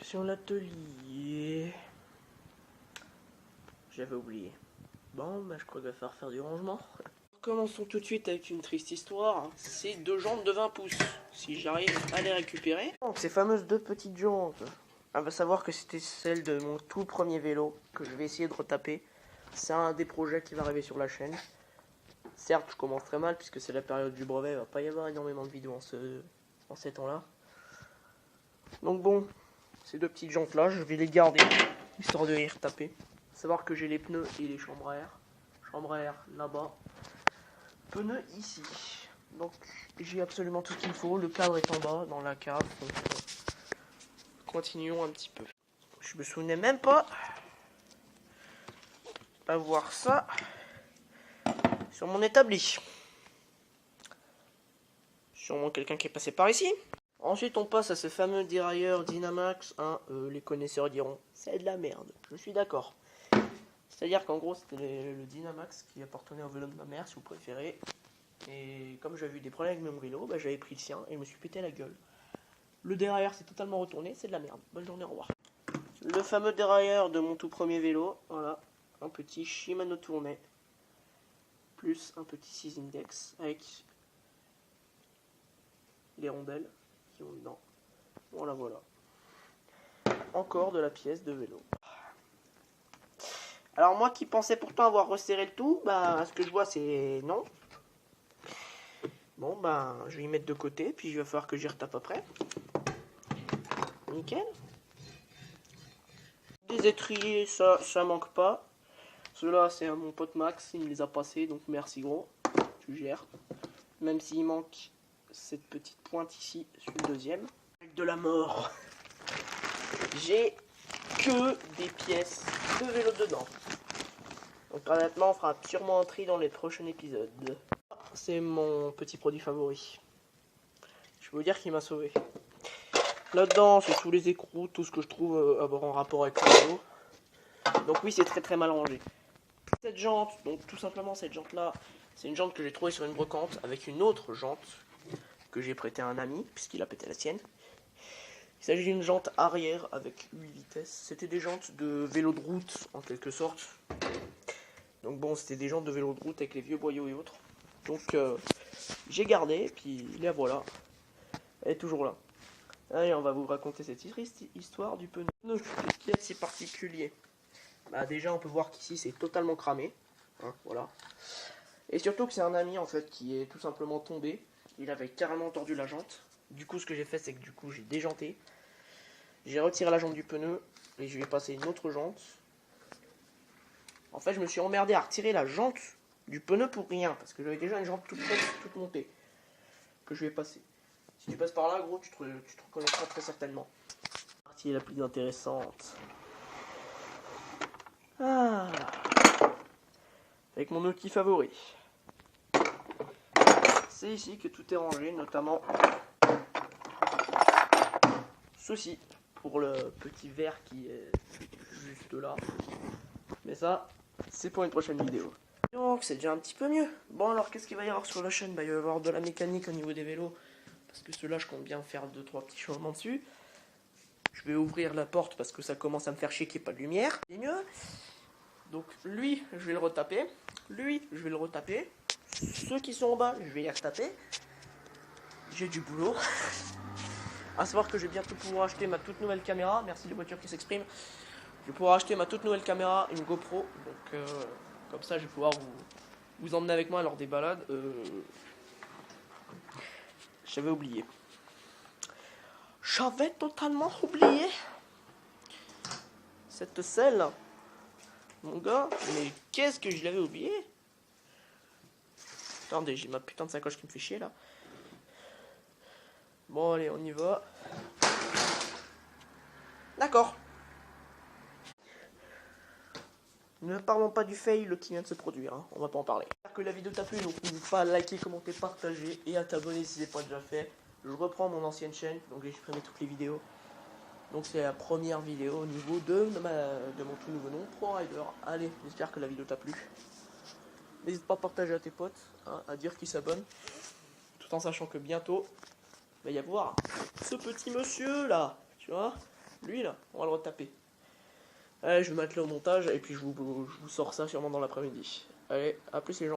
sur l'atelier. J'avais oublié. Bon, bah je crois qu'il va falloir faire du rangement. Commençons tout de suite avec une triste histoire. C'est 2 jantes de 20 pouces. Si j'arrive à les récupérer. Donc ces fameuses 2 petites jantes. On va savoir que c'était celle de mon tout premier vélo que je vais essayer de retaper. C'est un des projets qui va arriver sur la chaîne. Certes, je commence très mal puisque c'est la période du brevet. Il va pas y avoir énormément de vidéos en ces temps-là. Donc bon, ces 2 petites jantes là, je vais les garder histoire de les retaper. Savoir que j'ai les pneus et les chambres à air. Chambre à air là-bas. Pneus ici. Donc j'ai absolument tout ce qu'il me faut. Le cadre est en bas dans la cave. Donc, continuons un petit peu. Je me souvenais même pas avoir ça sur mon établi. Sûrement quelqu'un qui est passé par ici. Ensuite on passe à ce fameux dérailleur Dynamax. Les connaisseurs diront c'est de la merde. Je suis d'accord. C'est-à-dire qu'en gros c'était le Dynamax qui appartenait au vélo de ma mère si vous préférez. Et comme j'avais eu des problèmes avec mon vélo, bah, j'avais pris le sien et je me suis pété la gueule. Le dérailleur s'est totalement retourné, c'est de la merde. Bonne journée, au revoir. Le fameux dérailleur de mon tout premier vélo, voilà, un petit Shimano tourné, plus un petit 6 index avec les rondelles qui vont dedans. Voilà, voilà. Encore de la pièce de vélo. Alors moi qui pensais pourtant avoir resserré le tout, bah ce que je vois c'est non. Bon bah je vais y mettre de côté, puis il va falloir que j'y retape après. Nickel. Des étriers, ça manque pas. Ceux-là c'est à mon pote Max, il me les a passés, donc merci gros. Tu gères. Même s'il manque cette petite pointe ici sur le deuxième. Avec de la mort. J'ai que des pièces de vélo dedans. Donc honnêtement on fera sûrement un tri dans les prochains épisodes. C'est mon petit produit favori. Je peux vous dire qu'il m'a sauvé. Là-dedans, c'est tous les écrous, tout ce que je trouve avoir en rapport avec le vélo. Donc oui, c'est très très mal rangé. Cette jante, donc tout simplement cette jante-là, c'est une jante que j'ai trouvée sur une brocante avec une autre jante que j'ai prêtée à un ami, puisqu'il a pété la sienne. Il s'agit d'une jante arrière avec 8 vitesses. C'était des jantes de vélo de route, en quelque sorte. Donc bon, c'était des jantes de vélo de route avec les vieux boyaux et autres. Donc j'ai gardé, puis la voilà. Elle est toujours là. Allez, on va vous raconter cette histoire du pneu. Qu'est-ce qu'il y a de si particulier? Bah déjà, on peut voir qu'ici, c'est totalement cramé. Hein, voilà. Et surtout que c'est un ami, en fait, qui est tout simplement tombé. Il avait carrément tordu la jante. Du coup, ce que j'ai fait, c'est que du coup, j'ai déjanté. J'ai retiré la jante du pneu et je vais passer une autre jante. En fait, je me suis emmerdé à retirer la jante du pneu pour rien. Parce que j'avais déjà une jante toute prête, toute montée. Que je vais passer. Si tu passes par là, gros, tu te reconnaîtras très certainement. La partie la plus intéressante. Ah. Avec mon outil favori. C'est ici que tout est rangé, notamment ceci. Pour le petit verre qui est juste là. Mais ça, c'est pour une prochaine vidéo. Donc, c'est déjà un petit peu mieux. Bon, alors, qu'est-ce qu'il va y avoir sur la chaîne? Bah, il va y avoir de la mécanique au niveau des vélos. Parce que ceux-là, je compte bien faire 2-3 petits changements dessus. Je vais ouvrir la porte parce que ça commence à me faire chier qu'il n'y ait pas de lumière. C'est mieux. Donc lui, je vais le retaper. Lui, je vais le retaper. Ceux qui sont en bas, je vais les retaper. J'ai du boulot. À savoir que je vais bientôt pouvoir acheter ma toute nouvelle caméra. Merci les voitures qui s'expriment. Je vais pouvoir acheter ma toute nouvelle caméra, une GoPro. Donc comme ça, je vais pouvoir vous emmener avec moi lors des balades. J'avais oublié. J'avais totalement oublié cette selle. Mon gars, mais qu'est-ce que je l'avais oublié? Attendez, j'ai ma putain de sacoche qui me fait chier là. Bon allez, on y va. D'accord. Ne parlons pas du fail qui vient de se produire, hein. On va pas en parler. J'espère que la vidéo t'a plu, donc n'hésite pas à liker, commenter, partager et à t'abonner si c'est pas déjà fait. Je reprends mon ancienne chaîne, donc j'ai supprimé toutes les vidéos. Donc c'est la première vidéo au niveau de mon tout nouveau nom, ProRider. Allez, j'espère que la vidéo t'a plu. N'hésite pas à partager à tes potes, hein, à dire qu'ils s'abonnent. Tout en sachant que bientôt, il va y avoir ce petit monsieur là, tu vois. Lui là, on va le retaper. Allez, je vais mettre le au montage et puis je vous sors ça sûrement dans l'après-midi. Allez, à plus les gens.